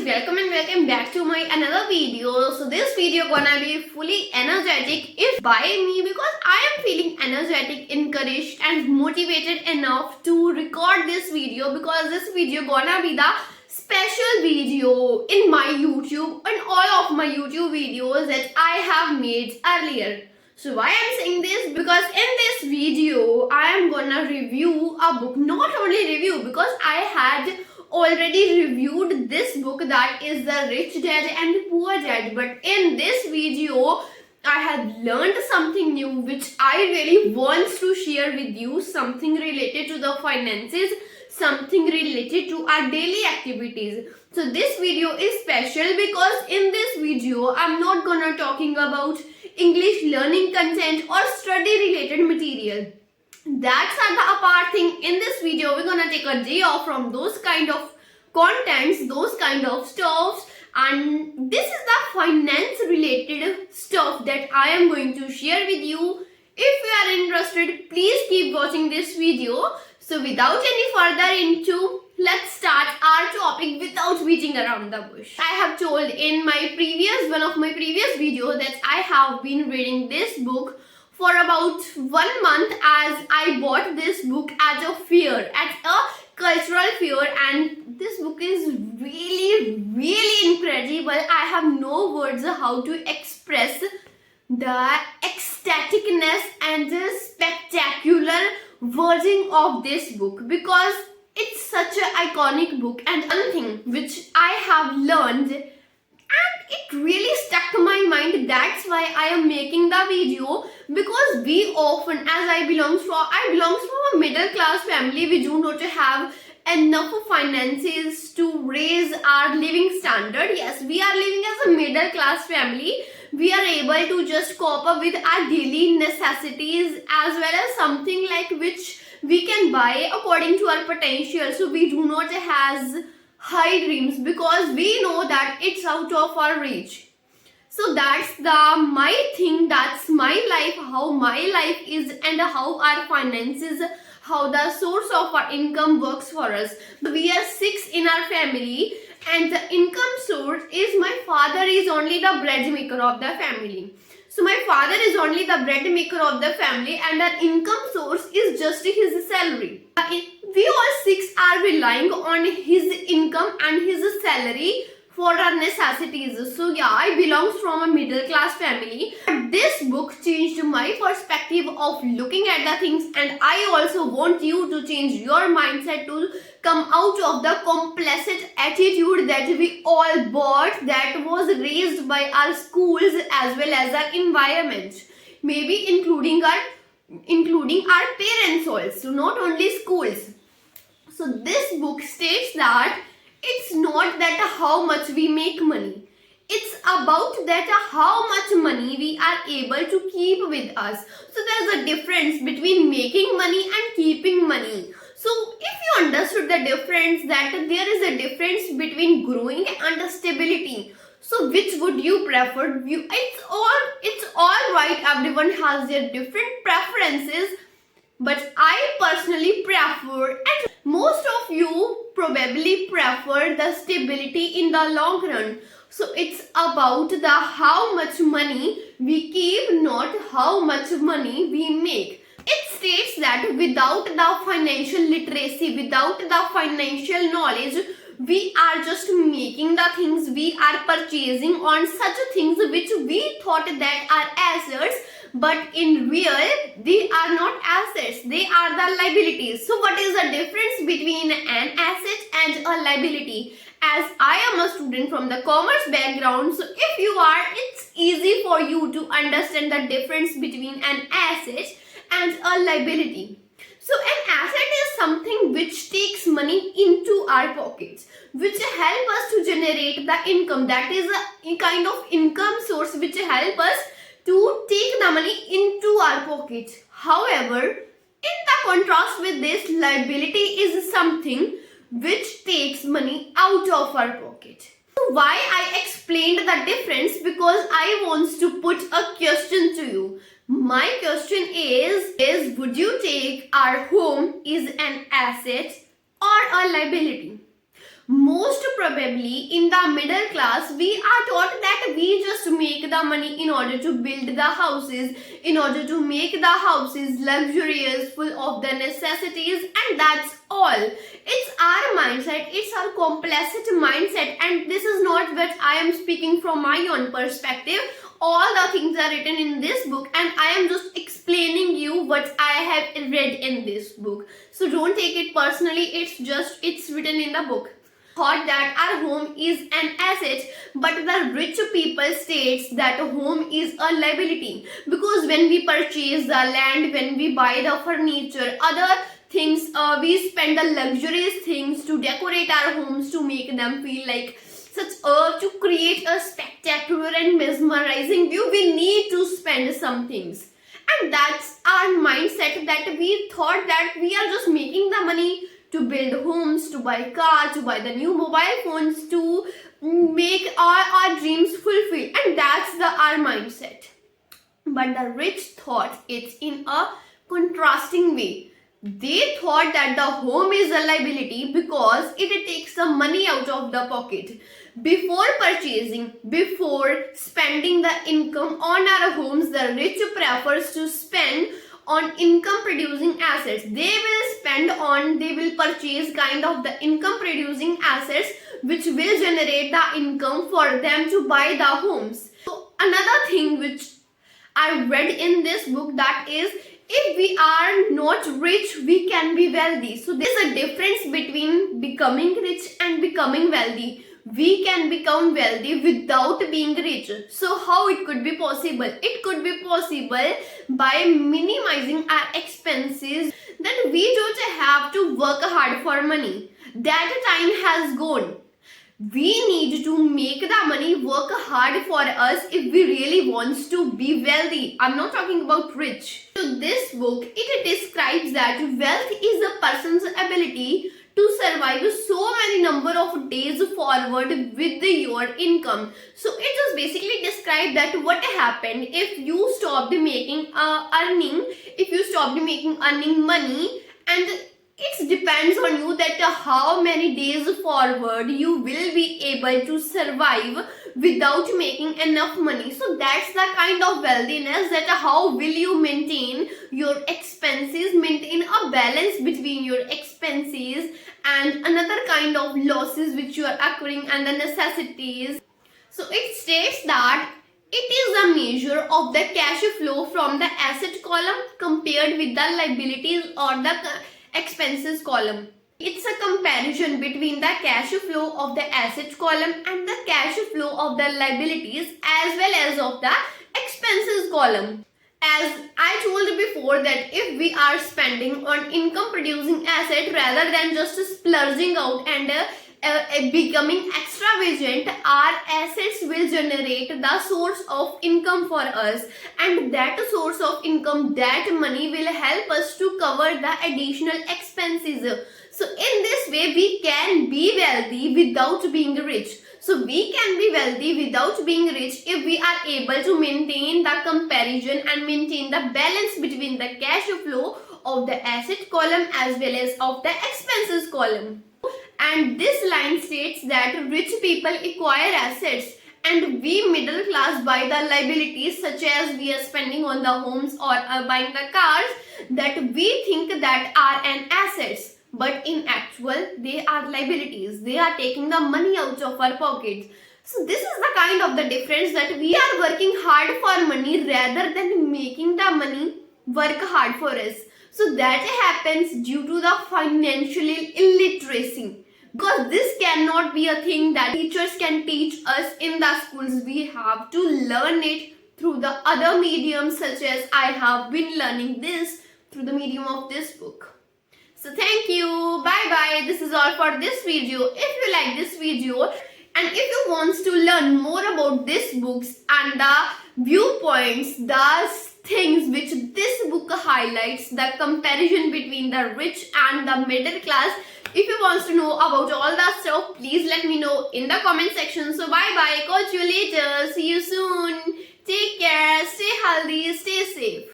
welcome back to my another video. So this video gonna be fully energetic if by me because I am feeling energetic, encouraged and motivated enough to record this video because this video gonna be the special video in my YouTube and all of my YouTube videos that I have made earlier. So why I'm saying this? Because in this video I am gonna review a book. Not only review, because I had already reviewed this book, that is The Rich Dad and Poor Dad, but in this video I have learned something new which I really want to share with you, something related to the finances, something related to our daily activities. So this video is special because in this video I'm not gonna talking about English learning content or study related material. That's not the apart thing. In this video we're gonna take a day off from those kind of contents, those kind of stuffs, and this is the finance related stuff that I am going to share with you. If you are interested, please keep watching this video. So without any further ado, let's start our topic without beating around the bush. I have told in my one of my previous videos that I have been reading this book for about 1 month, as I bought this book at a fair, at a cultural fair, and this book is really incredible. I have no words how to express the ecstaticness and the spectacular version of this book because it's such an iconic book. And one thing which I have learned and it really stuck to my mind, that's why I am making the video, because we often, as I belongs from a middle class family, we do not have enough finances to raise our living standard. Yes, we are living as a middle class family. We are able to just cope up with our daily necessities as well as something like which we can buy according to our potential. So we do not have high dreams because we know that it's out of our reach. So that's my thing, that's my life, how my life is, and how our finances, how the source of our income works for us. We are 6 in our family, and the income source is my father is only the bread maker of the family. So my father is only the bread maker of the family, and our income source is just his salary. We all 6 are relying on his income and his salary for our necessities. So yeah, I belong from a middle class family. But this book changed my perspective of looking at the things, and I also want you to change your mindset to come out of the complacent attitude that we all bought, that was raised by our schools as well as our environment, maybe including our parents also, not only schools. So this book states that it's not that how much we make money, it's about that how much money we are able to keep with us. So there's a difference between making money and keeping money. So if you understood the difference, that there is a difference between growing and stability, so which would you prefer? It's all right, everyone has their different preferences, but I personally prefer, and most of you probably prefer, the stability in the long run. So it's about the how much money we keep, not how much money we make. It states that without the financial literacy, without the financial knowledge, we are just making the things, we are purchasing on such things which we thought that are assets, but in real they are not assets, they are the liabilities. So what is the difference between an asset and a liability? As I am a student from the commerce background, so if you are, it's easy for you to understand the difference between an asset and a liability. So an asset is something which takes money into our pockets, which help us to generate the income. That is a kind of income source which help us to take the money into our pockets. However, in the contrast with this, liability is something which takes money out of our pocket. So why I explained the difference? Because I want to put a question to you. My question is would you take our home is an asset or a liability? Most probably in the middle class, we are taught that we just make the money in order to build the houses, in order to make the houses luxurious, full of the necessities, and that's all. It's our mindset, it's our complicit mindset, and this is not what I am speaking from my own perspective. All the things are written in this book, and I am just explaining you what I have read in this book. So don't take it personally, it's written in the book. Thought that our home is an asset, but the rich people states that home is a liability, because when we purchase the land, when we buy the furniture, other things, we spend the luxurious things to decorate our homes, to make them feel like to create a spectacular and mesmerizing view, we need to spend some things. And that's our mindset, that we thought that we are just making the money to build homes, to buy cars, to buy the new mobile phones, to make our dreams fulfill. And that's our mindset. But the rich thought it in a contrasting way. They thought that the home is a liability because it takes some money out of the pocket. Before purchasing, before spending the income on our homes, the rich prefers to spend on income producing assets. They will purchase kind of the income producing assets which will generate the income for them to buy the homes. So another thing which I read in this book, that is, if we are not rich, we can be wealthy. So there's a difference between becoming rich and becoming wealthy. We can become wealthy without being rich. So how it could be possible? It could be possible by minimizing our expenses, that we don't have to work hard for money. That time has gone. We need to make the money work hard for us if we really want to be wealthy. I'm not talking about rich. So this book, it describes that wealth is a person's ability to survive so many number of days forward with your income. So it just basically described that what happened if you stopped making earning money, and it depends on you that how many days forward you will be able to survive without making enough money. So that's the kind of wealthiness, that how will you maintain your expenses, maintain a balance between your expenses and another kind of losses which you are acquiring and the necessities. So it states that it is a measure of the cash flow from the asset column compared with the liabilities or the expenses column. It's a comparison between the cash flow of the asset column and the cash flow of the liabilities as well as of the expenses column. As I told before, that if we are spending on income producing asset rather than just splurging out and becoming extravagant, our assets will generate the source of income for us, and that source of income, that money will help us to cover the additional expenses. So in this way we can be wealthy without being rich. So we can be wealthy without being rich if we are able to maintain the comparison and maintain the balance between the cash flow of the asset column as well as of the expenses column. And this line states that rich people acquire assets and we middle class buy the liabilities, such as we are spending on the homes or buying the cars that we think that are an assets. But in actual, they are liabilities. They are taking the money out of our pockets. So this is the kind of the difference, that we are working hard for money rather than making the money work hard for us. So that happens due to the financial illiteracy. Because this cannot be a thing that teachers can teach us in the schools. We have to learn it through the other mediums, such as I have been learning this through the medium of this book. So thank you. Bye bye. This is all for this video. If you like this video and if you want to learn more about this books and the viewpoints, the things which this book highlights, the comparison between the rich and the middle class, if you want to know about all that stuff, please let me know in the comment section. So bye bye. Catch you later. See you soon. Take care. Stay healthy. Stay safe.